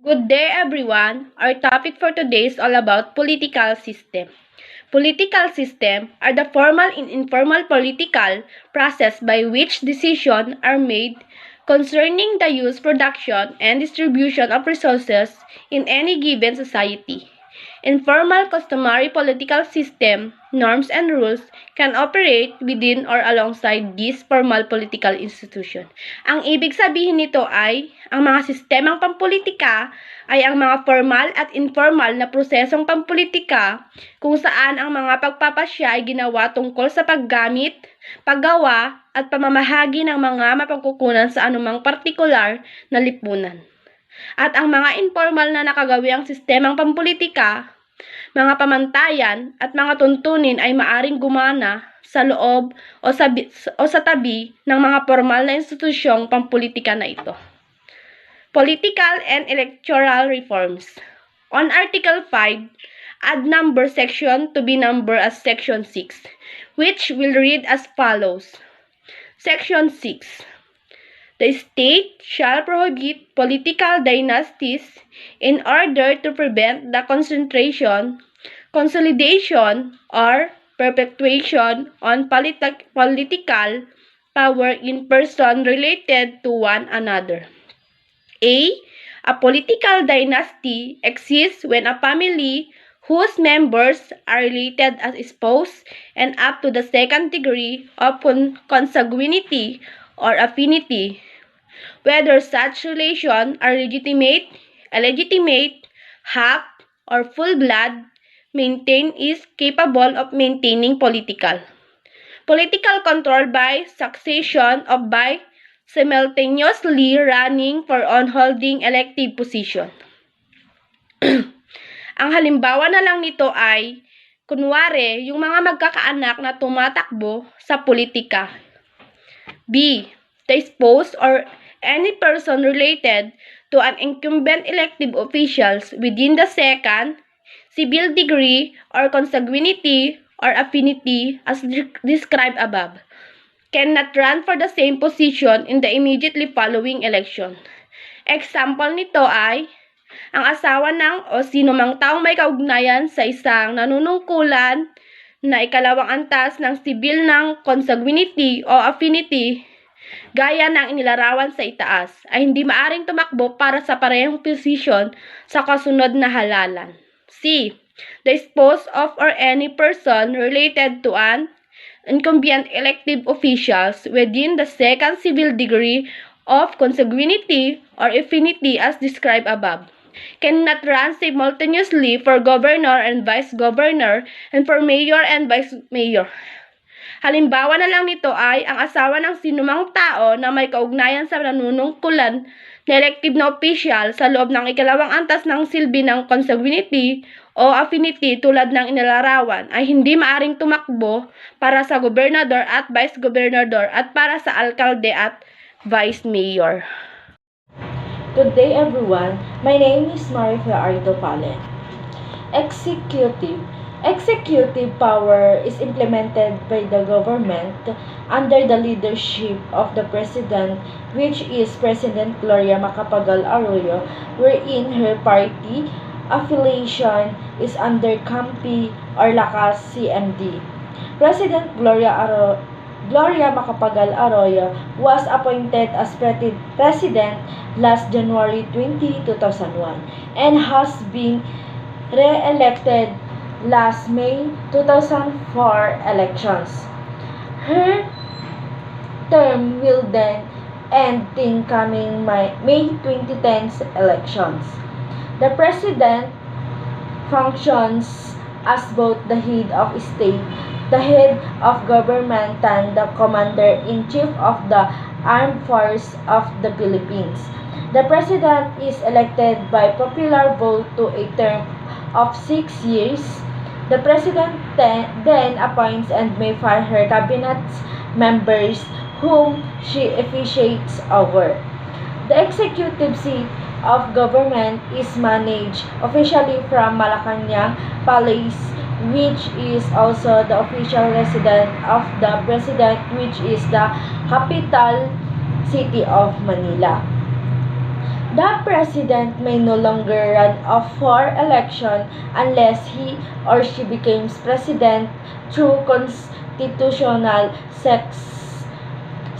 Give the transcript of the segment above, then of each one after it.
Good day, everyone. Our topic for today is all about political system. Political system are the formal and informal political process by which decisions are made concerning the use, production, and distribution of resources in any given society. Informal customary political system, norms and rules can operate within or alongside this formal political institution. Ang ibig sabihin nito ay, ang mga sistemang pampolitika ay ang mga formal at informal na prosesong pampolitika kung saan ang mga pagpapasya ay ginawa tungkol sa paggamit, paggawa, at pamamahagi ng mga mapagkukunan sa anumang partikular na lipunan. At ang mga informal na nakagawiang sistemang pampolitika, mga pamantayan at mga tuntunin ay maaring gumana sa loob o sa tabi ng mga formal na institusyong pampolitika na ito. Political and electoral reforms. On Article 5, add number section to be numbered as Section 6, which will read as follows. Section 6. The state shall prohibit political dynasties in order to prevent the concentration, consolidation, or perpetuation on political power in person related to one another. A political dynasty exists when a family whose members are related as spouse and up to the second degree of consanguinity or affinity, whether such relations are legitimate, illegitimate, half, or full blood, maintained is capable of maintaining political control by succession of by simultaneously running for on holding elective position. Ang halimbawa na lang nito ay, kunwari, yung mga magkakaanak na tumatakbo sa politika. B. The spouse or any person related to an incumbent elective officials within the second, civil degree or consanguinity or affinity as described above cannot run for the same position in the immediately following election. Example nito ay, ang asawa ng o sino mang taong may kaugnayan sa isang nanunungkulan na ikalawang antas ng sibil ng consanguinity o affinity, gaya ng inilarawan sa itaas, ay hindi maaring tumakbo para sa parehong posisyon sa kasunod na halalan. C. The spouse of or any person related to an incumbent elective officials within the second civil degree of consanguinity or affinity as described above cannot run simultaneously for governor and vice governor and for mayor and vice mayor. Halimbawa na lang nito ay ang asawa ng sinumang tao na may kaugnayan sa nanunungkulan na elective na official sa loob ng ikalawang antas ng silbi ng consanguinity o affinity tulad ng inilarawan ay hindi maaring tumakbo para sa gobernador at vice gobernador at para sa alkalde at vice mayor. Good day, everyone. My name is Marifa Arito Palen. Executive power is implemented by the government under the leadership of the President, which is President Gloria Macapagal Arroyo, wherein her party affiliation is under CAMPI or Lakas CMD. President Gloria Macapagal Arroyo was appointed as President last January 20, 2001 and has been re-elected last May 2004 elections. Her term will then end in coming May 2010 elections. The President functions as both the head of state, the head of government, and the commander-in-chief of the Armed Forces of the Philippines. The President is elected by popular vote to a term of 6 years. The President then appoints and may fire her cabinet members whom she officiates over. The executive seat of government is managed officially from Malacanang Palace, which is also the official residence of the President, which is the capital city of Manila. The president may no longer run for election unless he or she becomes president through constitutional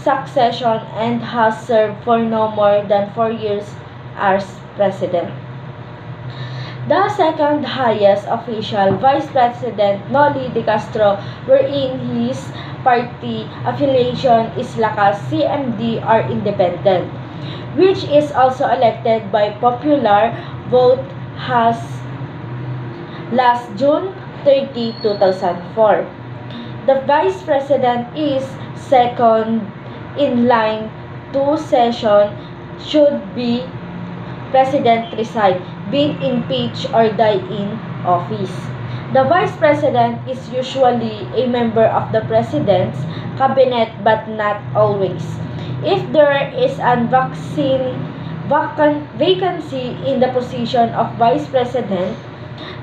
succession and has served for no more than 4 years as president. The second highest official, Vice President Noli de Castro, wherein his party affiliation is Lakas CMD or independent, which is also elected by popular vote, has last June 30, 2004. The Vice President is second in line to session should be President resign, being impeached or die in office. The Vice President is usually a member of the President's cabinet but not always. If there is a vacancy in the position of Vice President,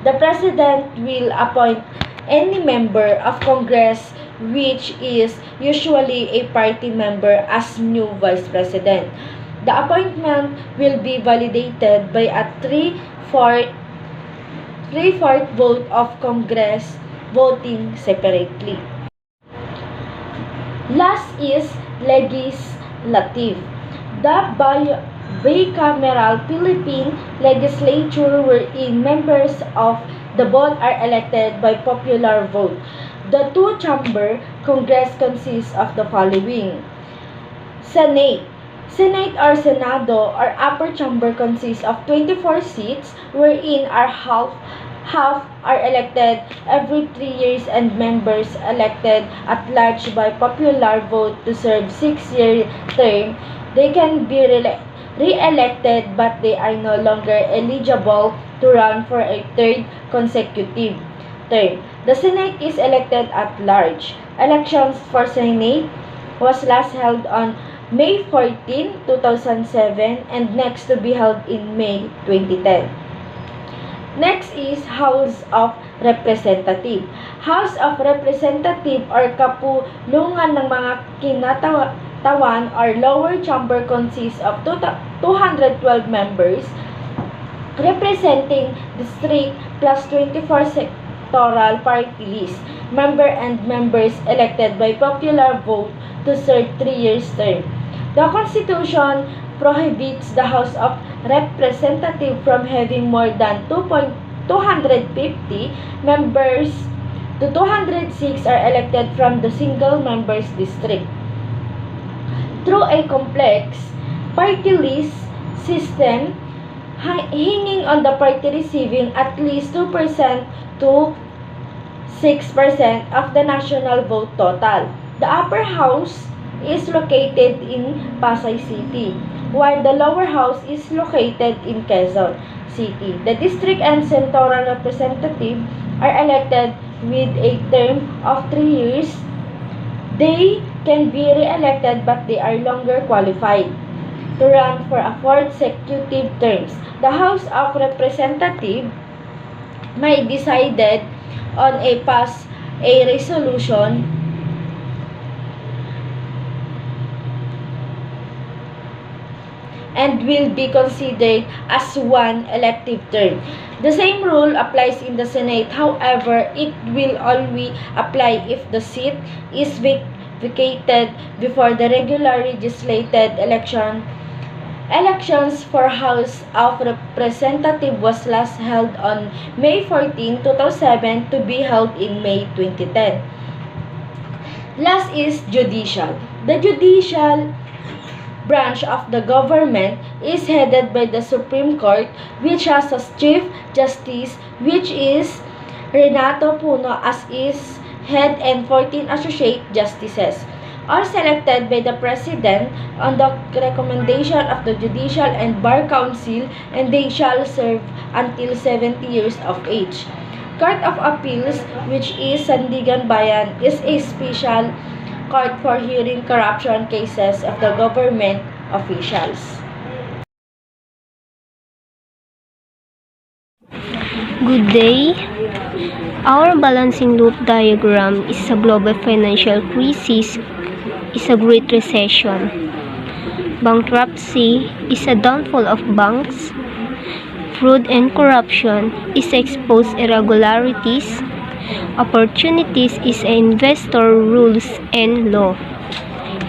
the President will appoint any member of Congress which is usually a party member as new Vice President. The appointment will be validated by a three-fourth vote of Congress voting separately. Last is legislative. The bicameral Philippine legislature wherein members of the board are elected by popular vote. The two-chamber Congress consists of the following. Senate or Senado or upper chamber consists of 24 seats wherein half are elected every 3 years and members elected at large by popular vote to serve 6-year term. They can be re-elected but they are no longer eligible to run for a third consecutive term. The Senate is elected at large. Elections for Senate was last held on May 14, 2007 and next to be held in May 2010. Next is House of Representative. House of Representative or kapulungan ng mga kinatawan or lower chamber consists of 212 members representing district plus 24 sectoral party list member and members elected by popular vote to serve 3 years term. The Constitution prohibits the House of Representatives from having more than 250 members to 206 are elected from the single members district. Through a complex party list system, hinging on the party receiving at least 2% to 6% of the national vote total. The upper house is located in Pasay City, while the lower house is located in Quezon City. The district and senatorial representatives are elected with a term of 3 years. They can be re-elected but they are longer qualified to run for a fourth consecutive terms. The House of Representatives may decided on a resolution and will be considered as one elective term. The same rule applies in the Senate. However, it will only apply if the seat is vacated before the regularly legislated election. Elections for House of Representatives was last held on May 14, 2007 to be held in May 2010. Last is judicial. The judicial branch of the government is headed by the Supreme Court, which has a Chief Justice, which is Renato Puno as its head and 14 associate justices, all selected by the President on the recommendation of the Judicial and Bar Council, and they shall serve until 70 years of age. Court of Appeals, which is Sandigan Bayan, is a special court for hearing corruption cases of the government officials. Good day. Our balancing loop diagram is a global financial crisis, is a great recession. Bankruptcy is a downfall of banks. Fraud and corruption is exposed irregularities. Opportunities is a investor rules and law.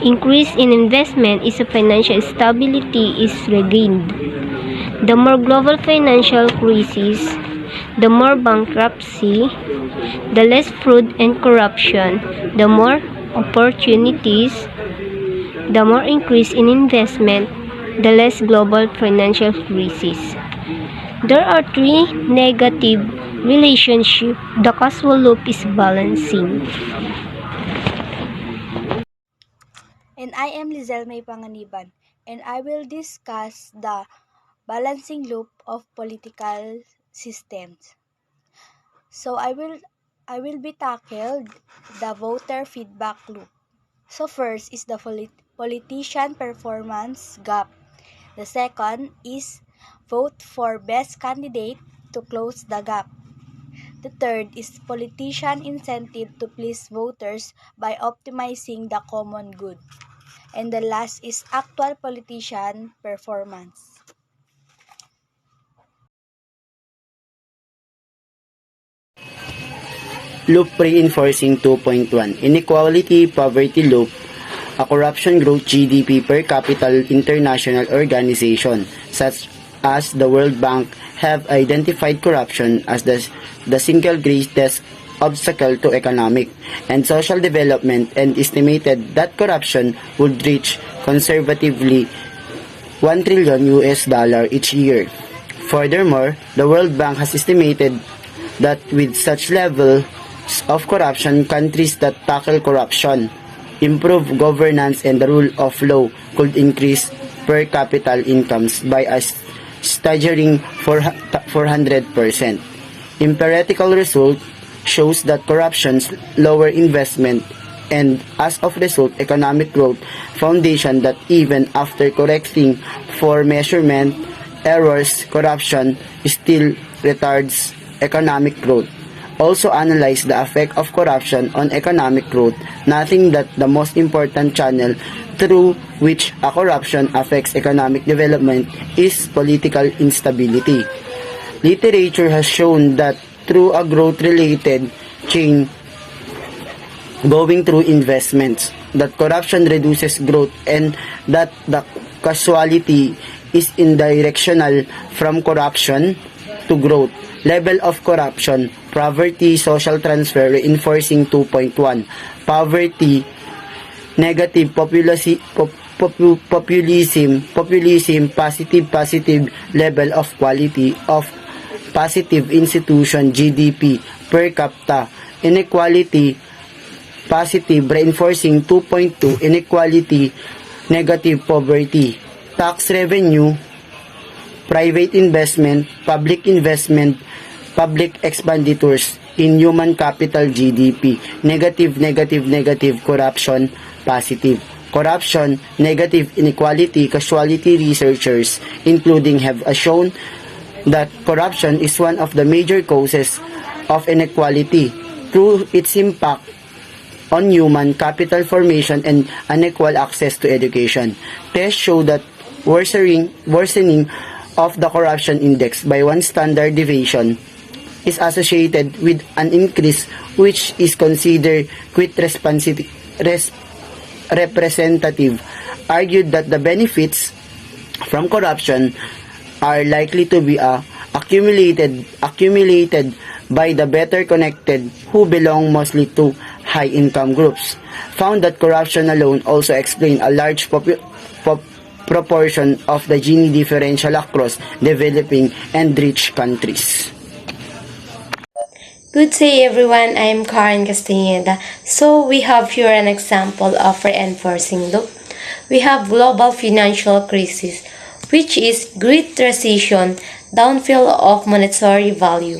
Increase in investment is a financial stability is regained. The more global financial crisis, the more bankruptcy, the less fraud and corruption, the more opportunities, the more increase in investment, the less global financial crisis. There are three negative relationships the causal loop is balancing. And I am Lizelle May Panganiban, and I will discuss the balancing loop of political systems. So I will be tackled the voter feedback loop. So first is the politician performance gap. The second is vote for best candidate to close the gap. The third is politician incentive to please voters by optimizing the common good. And the last is actual politician performance. Loop Reinforcing 2.1 Inequality Poverty Loop, a corruption growth GDP per capita international organization such as the World Bank have identified corruption as the single greatest obstacle to economic and social development and estimated that corruption would reach conservatively $1 trillion each year. Furthermore, the World Bank has estimated that with such levels of corruption, countries that tackle corruption, improve governance and the rule of law could increase per capita incomes by a staggering 400%. Empirical result shows that corruption's lower investment and as of result economic growth foundation that even after correcting for measurement errors, corruption still retards economic growth. Also analyze the effect of corruption on economic growth, noting that the most important channel through which a corruption affects economic development is political instability. Literature has shown that through a growth-related chain going through investments, that corruption reduces growth and that the causality is indirectional from corruption to growth. Level of corruption, poverty, social transfer, reinforcing 2.1, poverty, negative populism, positive level of quality of positive institution, GDP per capita, inequality, positive, reinforcing 2.2, inequality, negative poverty, tax revenue, private investment, public expenditures in human capital GDP, negative, corruption, positive. Corruption, negative inequality, causality researchers, including have shown that corruption is one of the major causes of inequality through its impact on human capital formation and unequal access to education. Tests show that worsening of the corruption index by one standard deviation is associated with an increase which is considered quite representative, argued that the benefits from corruption are likely to be accumulated by the better connected who belong mostly to high income groups. Found that corruption alone also explains a large proportion of the Gini differential across developing and rich countries. Good day everyone, I am Karen Castaneda. So we have here an example of reinforcing loop. We have global financial crisis, which is Great Recession, downfall of monetary value.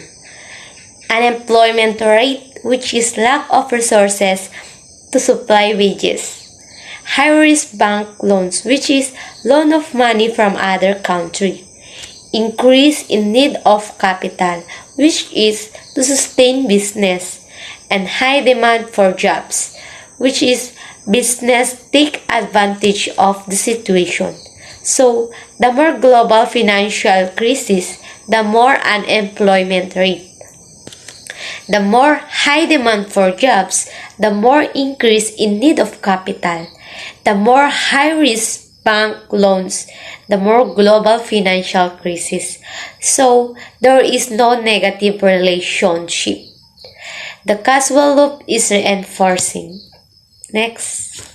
Unemployment rate, which is lack of resources to supply wages. High-risk bank loans, which is loan of money from other country. Increase in need of capital, which is to sustain business, and high demand for jobs, which is business take advantage of the situation. So, the more global financial crisis, the more unemployment rate. The more high demand for jobs, the more increase in need of capital. The more high-risk bank loans, the more global financial crisis. So, there is no negative relationship. The causal loop is reinforcing. Next.